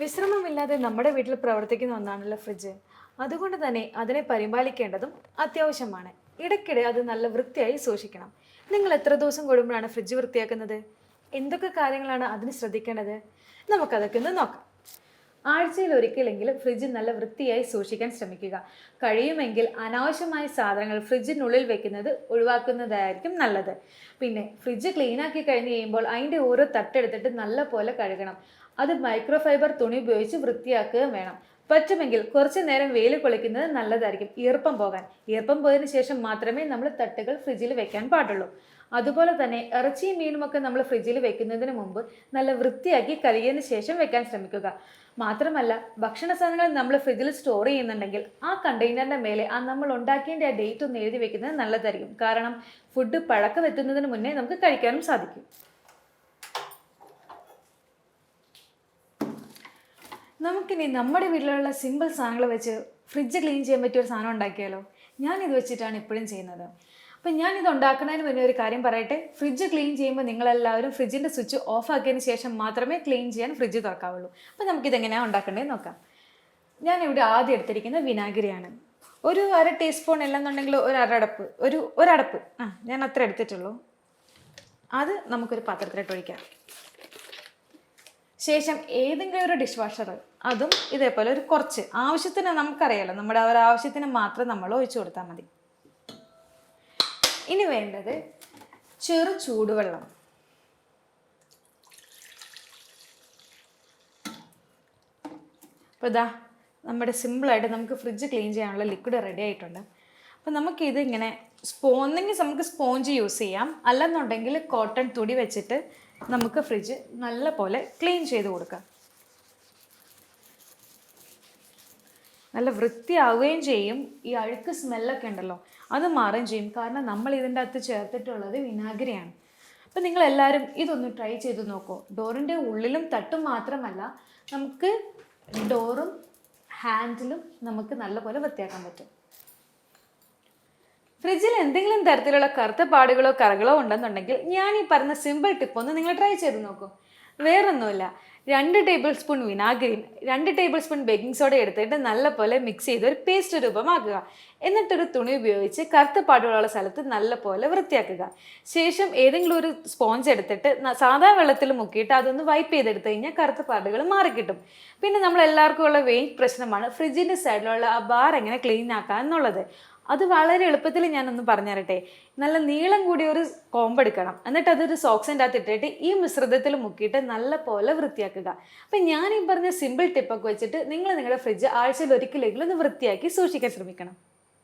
വിശ്രമമില്ലാതെ നമ്മുടെ വീട്ടിൽ പ്രവർത്തിക്കുന്ന ഒന്നാണല്ലോ ഫ്രിഡ്ജ്. അതുകൊണ്ട് തന്നെ അതിനെ പരിപാലിക്കേണ്ടതും അത്യാവശ്യമാണ്. ഇടയ്ക്കിടെ അത് നല്ല വൃത്തിയായി സൂക്ഷിക്കണം. നിങ്ങൾ എത്ര ദിവസം കൂടുമ്പോഴാണ് ഫ്രിഡ്ജ് വൃത്തിയാക്കുന്നത്? എന്തൊക്കെ കാര്യങ്ങളാണ് അതിന് ശ്രദ്ധിക്കേണ്ടത്? നമുക്കതൊക്കെ ഒന്ന് നോക്കാം. ആഴ്ചയിൽ ഒരിക്കലെങ്കിലും ഫ്രിഡ്ജ് നല്ല വൃത്തിയായി സൂക്ഷിക്കാൻ ശ്രമിക്കുക. കഴിയുമെങ്കിൽ അനാവശ്യമായ സാധനങ്ങൾ ഫ്രിഡ്ജിനുള്ളിൽ വെക്കുന്നത് ഒഴിവാക്കുന്നതായിരിക്കും നല്ലത്. പിന്നെ ഫ്രിഡ്ജ് ക്ലീൻ ആക്കി കഴിഞ്ഞ് കഴിയുമ്പോൾ അതിൻ്റെ ഓരോ തട്ടെടുത്തിട്ട് നല്ല പോലെ കഴുകണം. അത് മൈക്രോഫൈബർ തുണി ഉപയോഗിച്ച് വൃത്തിയാക്കുകയും വേണം. പറ്റുമെങ്കിൽ കുറച്ചു നേരം വെയിൽ കൊള്ളിക്കുന്നത് നല്ലതായിരിക്കും, ഈർപ്പം പോകാൻ. ഈർപ്പം പോയതിനു ശേഷം മാത്രമേ നമ്മൾ തട്ടുകൾ ഫ്രിഡ്ജിൽ വെക്കാൻ പാടുള്ളൂ. അതുപോലെ തന്നെ ഇറച്ചിയും മീനുമൊക്കെ നമ്മൾ ഫ്രിഡ്ജിൽ വെക്കുന്നതിന് മുമ്പ് നല്ല വൃത്തിയാക്കി കഴുകിയതിന് ശേഷം വെക്കാൻ ശ്രമിക്കുക. മാത്രമല്ല, ഭക്ഷണ സാധനങ്ങൾ നമ്മൾ ഫ്രിഡ്ജിൽ സ്റ്റോർ ചെയ്യുന്നുണ്ടെങ്കിൽ ആ കണ്ടെയ്നറിൻ്റെ മേലെ നമ്മൾ ഉണ്ടാക്കിയതിൻ്റെ ആ ഡേറ്റ് ഒന്ന് എഴുതി വെക്കുന്നത് നല്ലതായിരിക്കും. കാരണം ഫുഡ് പഴക്കം എത്തുന്നതിന് മുന്നേ നമുക്ക് കഴിക്കാനും സാധിക്കും. നമുക്കിനി നമ്മുടെ വീട്ടിലുള്ള സിമ്പിൾ സാധനങ്ങൾ വെച്ച് ഫ്രിഡ്ജ് ക്ലീൻ ചെയ്യാൻ പറ്റിയ ഒരു സാധനം ഉണ്ടാക്കിയാലോ? ഞാനിത് വെച്ചിട്ടാണ് ഇപ്പോഴും ചെയ്യുന്നത്. അപ്പം ഞാനിത് ഉണ്ടാക്കുന്നതിന് മുന്നേ ഒരു കാര്യം പറയട്ടെ. ഫ്രിഡ്ജ് ക്ലീൻ ചെയ്യുമ്പോൾ നിങ്ങളെല്ലാവരും ഫ്രിഡ്ജിൻ്റെ സ്വിച്ച് ഓഫ് ആക്കിയതിന് ശേഷം മാത്രമേ ക്ലീൻ ചെയ്യാൻ ഫ്രിഡ്ജ് തുറക്കാവുള്ളൂ. അപ്പം നമുക്കിതെങ്ങനെയാണ് ഉണ്ടാക്കേണ്ടത് നോക്കാം. ഞാനിവിടെ ആദ്യം എടുത്തിരിക്കുന്നത് വിനാഗിരിയാണ്. ഒരു 1/2 ടീസ്പൂൺ അല്ലെന്നുണ്ടെങ്കിൽ ഒരടപ്പ് ഞാൻ അത്ര എടുത്തിട്ടുള്ളൂ. അത് നമുക്കൊരു പാത്രത്തിലിട്ട് ഒഴിക്കാം. ശേഷം ഏതെങ്കിലും ഒരു ഡിഷ് വാഷർ, അതും ഇതേപോലെ ഒരു കുറച്ച് ആവശ്യത്തിന്, നമുക്കറിയാലോ നമ്മുടെ ആ ഒരു ആവശ്യത്തിന് മാത്രം നമ്മൾ ഒഴിച്ചു കൊടുത്താൽ മതി. ഇനി വേണ്ടത് ചെറു ചൂടുവെള്ളം. അപ്പോൾ ഇതാ നമ്മുടെ സിമ്പിളായിട്ട് നമുക്ക് ഫ്രിഡ്ജ് ക്ലീൻ ചെയ്യാനുള്ള ലിക്വിഡ് റെഡി ആയിട്ടുണ്ട്. അപ്പോൾ നമുക്കിത് ഇങ്ങനെ ഒന്നെങ്കിൽ നമുക്ക് സ്പോഞ്ച് യൂസ് ചെയ്യാം, അല്ലെന്നുണ്ടെങ്കിൽ കോട്ടൺ തുണി വെച്ചിട്ട് നമുക്ക് ഫ്രിഡ്ജ് നല്ല പോലെ ക്ലീൻ ചെയ്ത് കൊടുക്കാം. നല്ല വൃത്തിയാവുകയും ചെയ്യും. ഈ അഴുക്ക് സ്മെല്ലൊക്കെ ഉണ്ടല്ലോ അത് മാറുകയും ചെയ്യും. കാരണം നമ്മൾ ഇതിൻ്റെ അകത്ത് ചേർത്തിട്ടുള്ളത് വിനാഗിരിയാണ്. അപ്പം നിങ്ങളെല്ലാവരും ഇതൊന്ന് ട്രൈ ചെയ്ത് നോക്കൂ. ഡോറിൻ്റെ ഉള്ളിലും തട്ടും മാത്രമല്ല, നമുക്ക് ഡോറും ഹാൻഡിലും നമുക്ക് നല്ലപോലെ വൃത്തിയാക്കാൻ പറ്റും. ഫ്രിഡ്ജിൽ എന്തെങ്കിലും തരത്തിലുള്ള കറുത്ത പാടുകളോ കറകളോ ഉണ്ടെന്നുണ്ടെങ്കിൽ ഞാൻ ഈ പറഞ്ഞ സിമ്പിൾ ടിപ്പൊന്ന് നിങ്ങൾ ട്രൈ ചെയ്ത് നോക്കൂ. വേറൊന്നുമില്ല, 2 ടേബിൾ സ്പൂൺ വിനാഗിരിയും 2 ടേബിൾ സ്പൂൺ ബേക്കിംഗ് സോഡ എടുത്തിട്ട് നല്ലപോലെ മിക്സ് ചെയ്ത് ഒരു പേസ്റ്റ് രൂപമാക്കുക. എന്നിട്ടൊരു തുണി ഉപയോഗിച്ച് കറുത്ത പാടുകളുള്ള സ്ഥലത്ത് നല്ലപോലെ വൃത്തിയാക്കുക. ശേഷം ഏതെങ്കിലും ഒരു സ്പോഞ്ച് എടുത്തിട്ട് സാധാ വെള്ളത്തിൽ മുക്കിയിട്ട് അതൊന്ന് വൈപ്പ് ചെയ്തെടുത്ത് കഴിഞ്ഞാൽ കറുത്ത പാടുകൾ മാറിക്കിട്ടും. പിന്നെ നമ്മൾ എല്ലാവർക്കും ഉള്ള മെയിൻ പ്രശ്നമാണ് ഫ്രിഡ്ജിൻ്റെ സൈഡിലുള്ള ആ ബാർ എങ്ങനെ ക്ലീൻ ആക്കുക എന്നുള്ളത്. അത് വളരെ എളുപ്പത്തിൽ ഞാനൊന്ന് പറഞ്ഞു തരട്ടെ. നല്ല നീളം കൂടിയ ഒരു കോമ്പ് എടുക്കണം. എന്നിട്ട് അതൊരു സോക്സിൻ്റെ അകത്ത് ഇട്ടിട്ട് ഈ മിശ്രിതത്തിൽ മുക്കിയിട്ട് നല്ല പോലെ വൃത്തിയാക്കുക. അപ്പം ഞാൻ ഈ പറഞ്ഞ സിമ്പിൾ ടിപ്പൊക്കെ വെച്ചിട്ട് നിങ്ങൾ നിങ്ങളുടെ ഫ്രിഡ്ജ് ആഴ്ചയിൽ ഒരിക്കലെങ്കിലും ഒന്ന് വൃത്തിയാക്കി സൂക്ഷിക്കാൻ ശ്രമിക്കണം.